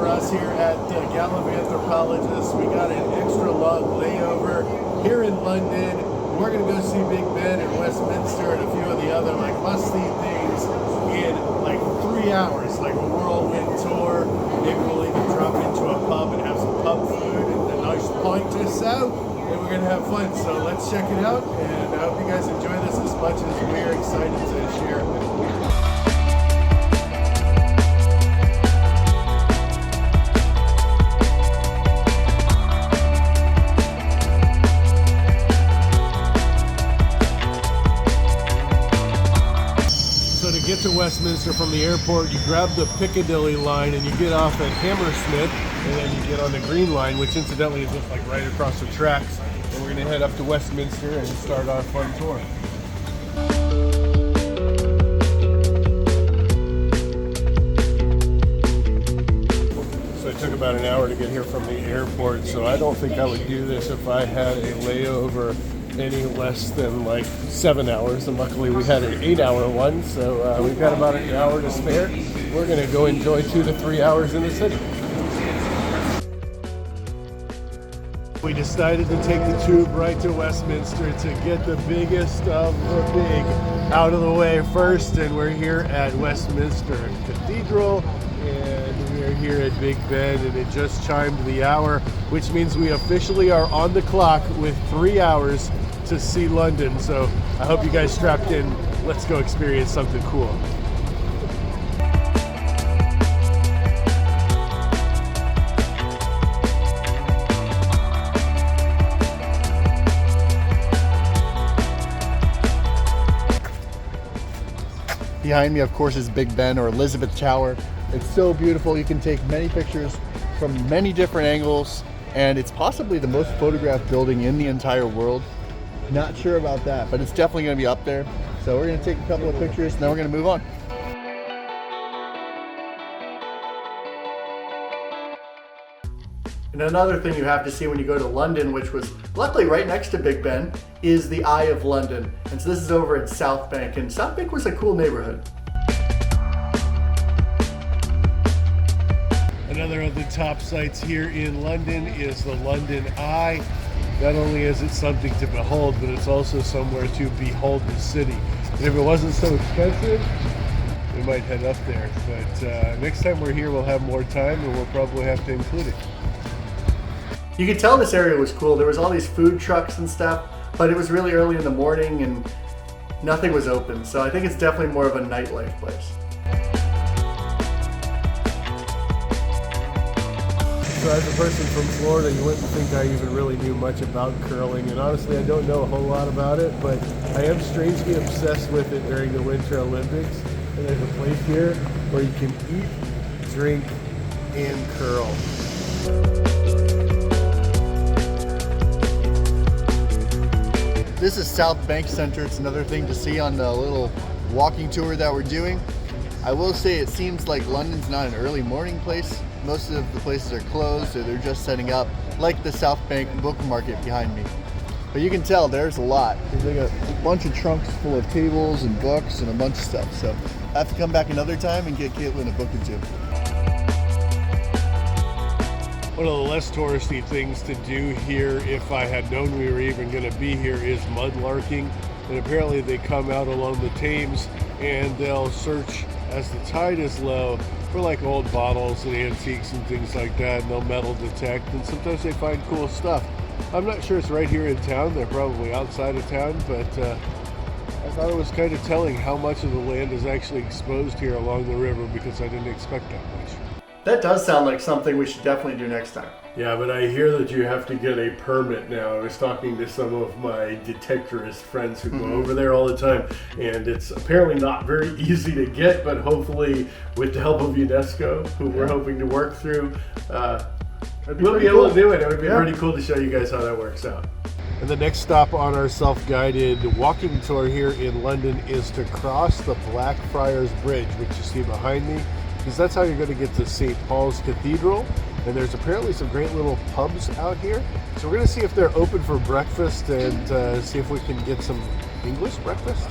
for us here at Gallivanthropologists. We got an extra long layover here in London. We're going to go see Big Ben and Westminster and a few of the other like must-see things in like 3 hours, like a whirlwind tour. Maybe we'll even drop into a pub and have some pub food and a nice pint or so. And we're going to have fun. So let's check it out. And I hope you guys enjoy this as much as we're excited to share it with you. To get to Westminster from the airport, you grab the Piccadilly line and you get off at Hammersmith, and then you get on the Green Line, which incidentally is just like right across the tracks. And we're going to head up to Westminster and start our fun tour. So it took about an hour to get here from the airport, so I don't think I would do this if I had a layover any less than like 7 hours, and luckily we had an 8-hour one, so we've got about an hour to spare. We're going to go enjoy 2 to 3 hours in the city. We decided to take the tube right to Westminster to get the biggest of the big out of the way first, and we're here at Westminster Cathedral, and we're here at Big Ben, and it just chimed the hour, which means we officially are on the clock with 3 hours to see London. So I hope you guys strapped in. Let's go experience something cool. Behind me, of course, is Big Ben, or Elizabeth Tower. It's so beautiful. You can take many pictures from many different angles, and it's possibly the most photographed building in the entire world. Not sure about that, but it's definitely going to be up there. So we're going to take a couple of pictures, and then we're going to move on. And another thing you have to see when you go to London, which was luckily right next to Big Ben, is the Eye of London. And so this is over at Southbank, and Southbank was a cool neighborhood. Another of the top sights here in London is the London Eye. Not only is it something to behold, but it's also somewhere to behold the city. And if it wasn't so expensive, we might head up there. But next time we're here, we'll have more time, and we'll probably have to include it. You could tell this area was cool. There was all these food trucks and stuff, but it was really early in the morning and nothing was open. So I think it's definitely more of a nightlife place. So as a person from Florida, you wouldn't think I even really knew much about curling, and honestly I don't know a whole lot about it, but I am strangely obsessed with it during the Winter Olympics. And there's a place here where you can eat, drink, and curl. This is Southbank Center. It's another thing to see on the little walking tour that we're doing. I will say it seems like London's not an early morning place. Most of the places are closed or they're just setting up, like the Southbank book market behind me. But you can tell there's a lot. There's like a bunch of trunks full of tables and books and a bunch of stuff. So I have to come back another time and get Caitlin a book or two. One of the less touristy things to do here, if I had known we were even going to be here, is mudlarking. And apparently they come out along the Thames and they'll search as the tide is low for like old bottles and antiques and things like that, and they'll metal detect, and sometimes they find cool stuff. I'm not sure it's right here in town. They're probably outside of town, but I thought it was kind of telling how much of the land is actually exposed here along the river, because I didn't expect that much. That does sound like something we should definitely do next time. Yeah, but I hear that you have to get a permit now. I was talking to some of my detectorist friends who go over there all the time, and it's apparently not very easy to get, but hopefully with the help of UNESCO, who we're hoping to work through, we'll be able to do it. It would be pretty cool to show you guys how that works out. And the next stop on our self-guided walking tour here in London is to cross the Blackfriars Bridge, which you see behind me, because that's how you're going to get to St. Paul's Cathedral. And there's apparently some great little pubs out here. So we're going to see if they're open for breakfast and see if we can get some English breakfast.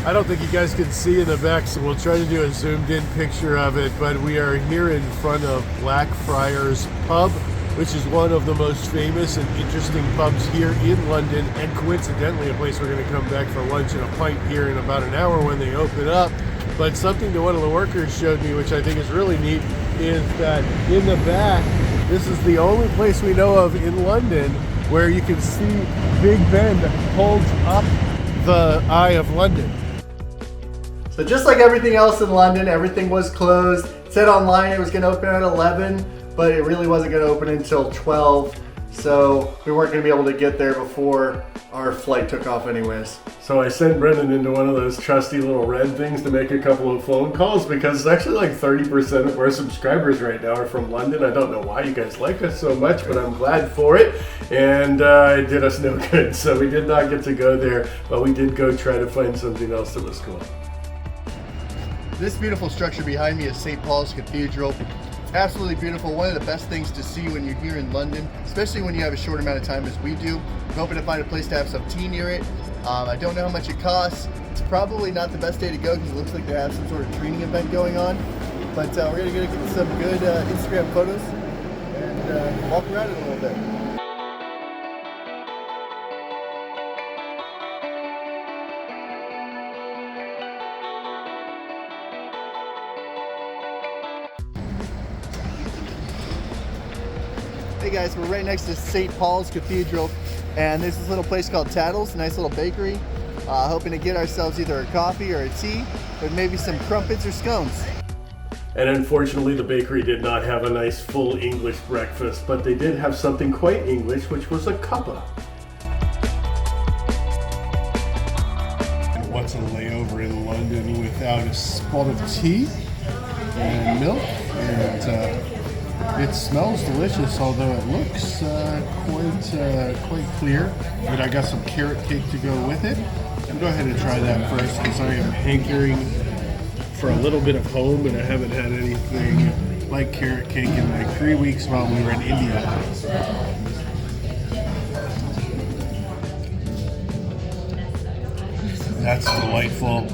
I don't think you guys can see in the back, so we'll try to do a zoomed in picture of it, but we are here in front of Blackfriars Pub, which is one of the most famous and interesting pubs here in London, and coincidentally a place we're going to come back for lunch and a pint here in about an hour when they open up. But something that one of the workers showed me, which I think is really neat, is that in the back, this is the only place we know of in London where you can see Big Ben holds up the Eye of London. So just like everything else in London, everything was closed. It said online it was going to open at 11, but it really wasn't going to open until 12. So we weren't going to be able to get there before our flight took off anyways. So I sent Brendan into one of those trusty little red things to make a couple of phone calls, because it's actually like 30% of our subscribers right now are from London. I don't know why you guys like us so much, but I'm glad for it. And it did us no good. So we did not get to go there, but we did go try to find something else that was cool. This beautiful structure behind me is St. Paul's Cathedral. Absolutely beautiful. One of the best things to see when you're here in London, especially when you have a short amount of time as we do. I'm hoping to find a place to have some tea near it. I don't know how much it costs. It's probably not the best day to go because it looks like they have some sort of training event going on. But we're going to get some good Instagram photos and walk around it a little bit. Hey guys, we're right next to St. Paul's Cathedral, and there's this little place called Tattles, a nice little bakery. Hoping to get ourselves either a coffee or a tea, but maybe some crumpets or scones. And unfortunately, the bakery did not have a nice full English breakfast, but they did have something quite English, which was a cuppa. What's a layover in London without a spot of tea and milk? And it smells delicious, although it looks quite clear. But I got some carrot cake to go with it. I'll go ahead and try that first, because I am hankering for a little bit of home, and I haven't had anything like carrot cake in like 3 weeks while we were in India. That's delightful.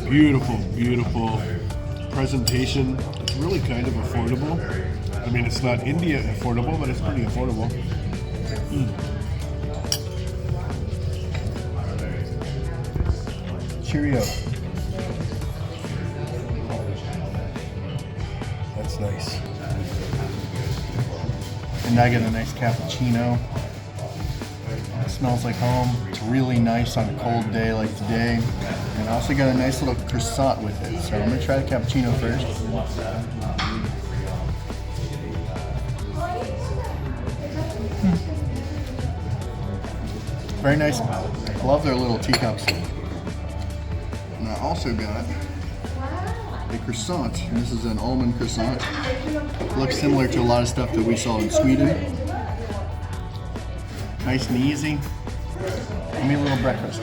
Beautiful, beautiful presentation. It's really kind of affordable. I mean, it's not India affordable, but it's pretty affordable. Cheerio. That's nice. And I get a nice cappuccino. It smells like home. It's really nice on a cold day like today. And I also got a nice little croissant with it. So I'm going to try the cappuccino first. Very nice. I love their little teacups. And I also got a croissant. And this is an almond croissant. It looks similar to a lot of stuff that we saw in Sweden. Nice and easy. Give me a little breakfast.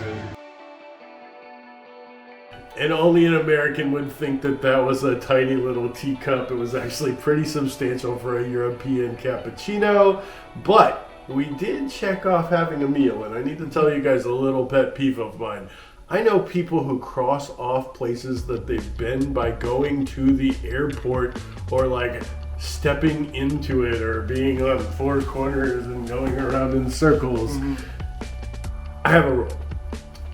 And only an American would think that that was a tiny little teacup. It was actually pretty substantial for a European cappuccino. But we did check off having a meal, and I need to tell you guys a little pet peeve of mine. I know people who cross off places that they've been by going to the airport, or like stepping into it, or being on four corners and going around in circles. I have a rule.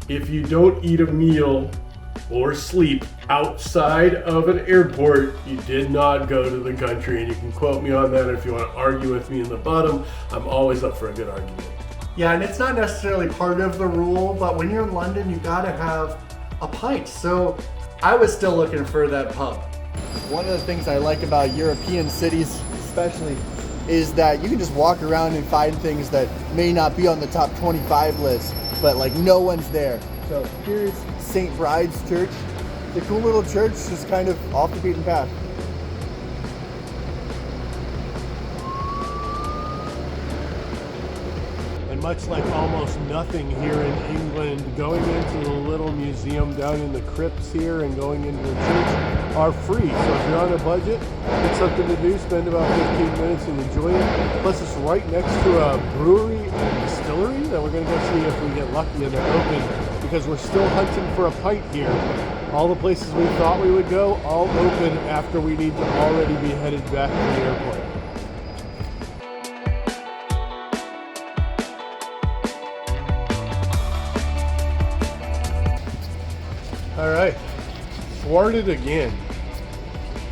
If you don't eat a meal or sleep outside of an airport, you did not go to the country. And you can quote me on that if you want to argue with me in the bottom. I'm always up for a good argument. Yeah, and it's not necessarily part of the rule, but when you're in London, you gotta have a pint. So I was still looking for that pub. One of the things I like about European cities especially is that you can just walk around and find things that may not be on the top 25 list, but like no one's there. So here's St. Bride's Church. The cool little church, just kind of off the beaten path. And much like almost nothing here in England, going into the little museum down in the crypts here and going into the church are free. So if you're on a budget, it's something to do. Spend about 15 minutes and enjoy it. Plus it's right next to a brewery and distillery that we're going to go see if we get lucky and they're open because we're still hunting for a pint here. All the places we thought we would go, all open after we need to already be headed back to the airport. All right, thwarted again.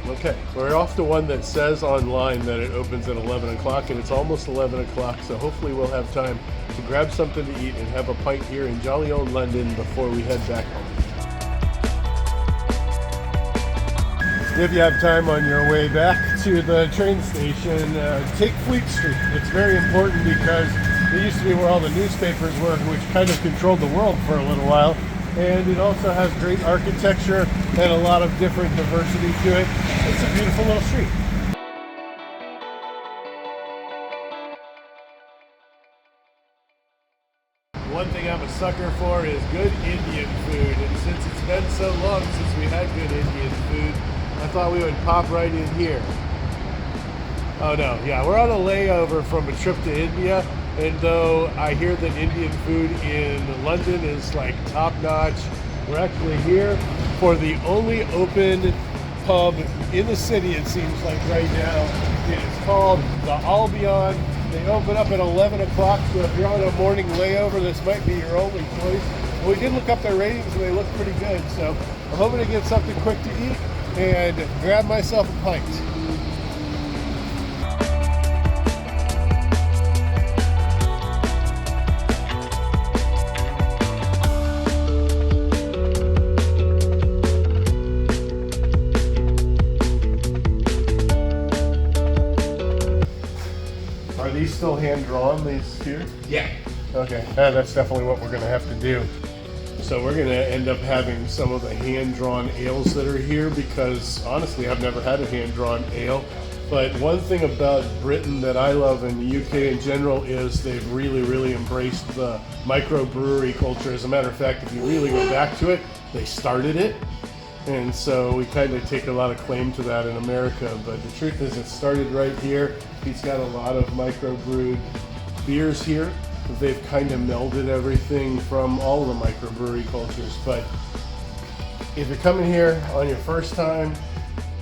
Okay, we're off to one that says online that it opens at 11 o'clock, and it's almost 11 o'clock, so hopefully we'll have time to grab something to eat and have a pint here in jolly old London before we head back home. If you have time on your way back to the train station, take Fleet Street. It's very important because it used to be where all the newspapers were, which kind of controlled the world for a little while. And it also has great architecture and a lot of different diversity to it. It's a beautiful little street. One thing I'm a sucker for is good Indian food, and since it's been so long since we had good Indian food, I thought we would pop right in here. Oh no, yeah, we're on a layover from a trip to India, and though I hear that Indian food in London is like top notch, we're actually here for the only open pub in the city, it seems like right now. It is called the Albon. They open up at 11 o'clock, so if you're on a morning layover, this might be your only choice. Well, we did look up their ratings and they look pretty good, so I'm hoping to get something quick to eat and grab myself a pint. Are these still hand-drawn, these here? Yeah. Okay, that's definitely what we're gonna have to do. So we're gonna end up having some of the hand-drawn ales that are here because honestly, I've never had a hand-drawn ale. But one thing about Britain that I love and the UK in general is they've really embraced the microbrewery culture. As a matter of fact, if you really go back to it, they started it. And so we kind of take a lot of claim to that in America. But the truth is it started right here. He's got a lot of microbrewed beers here. They've kind of melded everything from all the microbrewery cultures. But if you're coming here on your first time,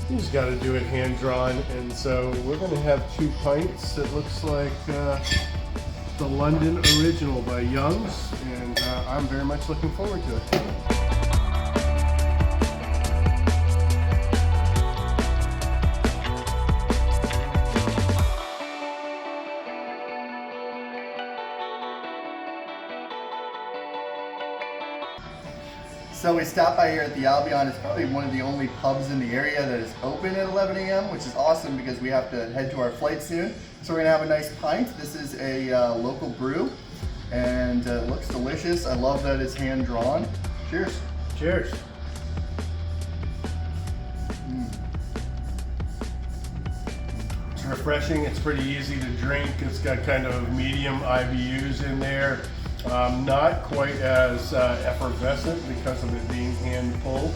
you just got to do it hand-drawn. And so we're going to have 2 pints. It looks like the London Original by Young's. And I'm very much looking forward to it. So we stopped by here at the Albion. It's probably one of the only pubs in the area that is open at 11 a.m., which is awesome because we have to head to our flight soon. So we're gonna have a nice pint. This is a local brew and it looks delicious. I love that it's hand drawn. Cheers. Cheers. It's refreshing. It's pretty easy to drink. It's got kind of medium IBUs in there. Not quite as effervescent because of it being hand pulled,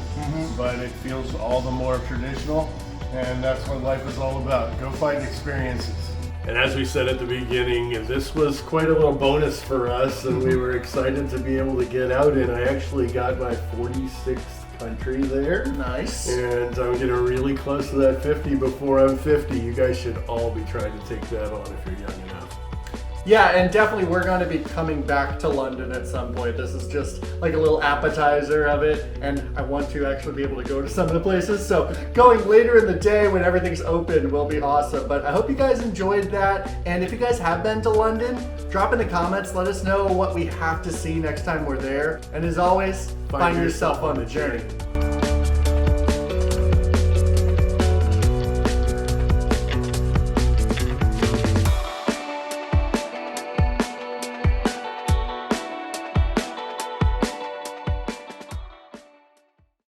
but it feels all the more traditional, and that's what life is all about. Go find experiences. And as we said at the beginning, this was quite a little bonus for us, and we were excited to be able to get out, and I actually got my 46th country there. Nice. And I'm getting really close to that 50 before I'm 50. You guys should all be trying to take that on if you're young enough. Yeah, and definitely we're going to be coming back to London at some point. This is just like a little appetizer of it, and I want to actually be able to go to some of the places. So going later in the day when everything's open will be awesome. But I hope you guys enjoyed that. And if you guys have been to London, drop in the comments. Let us know what we have to see next time we're there. And as always, find yourself on the journey.